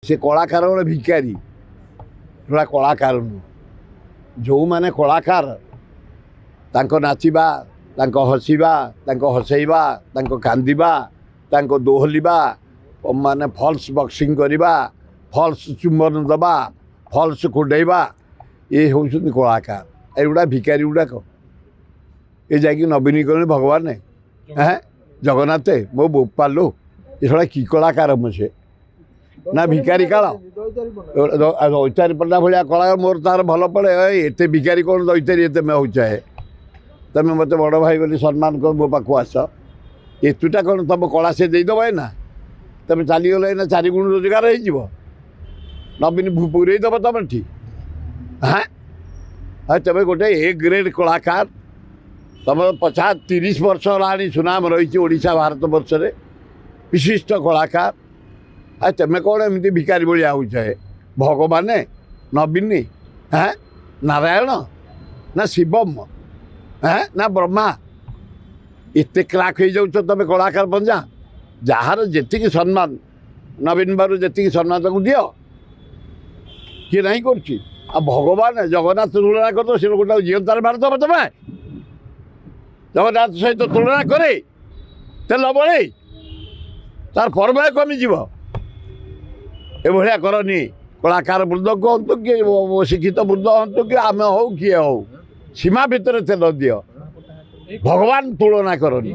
से कलाकार गोटे भिकारी थोड़ा कलाकार नुह जो मैंने कलाकार तांको नाचिबा तांको हसीबा तांको हसैबा तांको कांदिबा तांको दोहलिबा माने फल्स बक्सिंग करवा फल्स चुंबन दबा फल्स कुडेबा ये हूँ कलाकार एगुड़ा भिकारी गुड़ाक ये जाकि नवीनीकरण भगवान है जगन्नाथ मो बोपा लो ये थोड़ा कि कलाकार मुझे ना भिकारी काल दैतारी पड़ा भाया कला मोर तार भल पड़े एत भिकारी कौन दैतारी एत मैं हो चाहे तुम मत बड़ भाई बोली सम्मान कर मो पाक आस एतुटा कौन तुम कला से देदेव ना तुम चलीगल ना 4 गुण रोजगार हो नवीन पूरेदेव तुम ठीक हाँ तुम गोटे ए ग्रेड कलाकार तुम 50-30 वर्ष है सुनाम रही ओडिशा भारत वर्ष रे विशिष्ट कलाकार हाँ तुम कौन एमती भिकारी भाया हो चाहे भगवान नवीन हाँ नारायण ना शिवम हाँ ना ब्रह्मा एत क्राक हो जाऊ तुम कलाकार पंजा जार जी सम्मान नवीन बाबू जी सम्मान ताक दि किए ना कर भगवान जगन्नाथ तुलना कर तो सी गोटे जीवतार मारदब तुम जगन्नाथ सहित तुलना करे तेल बड़े तार परमय कमिज एभलिया करनी कलाकार वृद्ध कहतु कि शिक्षित वृद्ध हूँ कि आम हो किए हो सीमा भितर तेल दि भगवान तुलना करनी।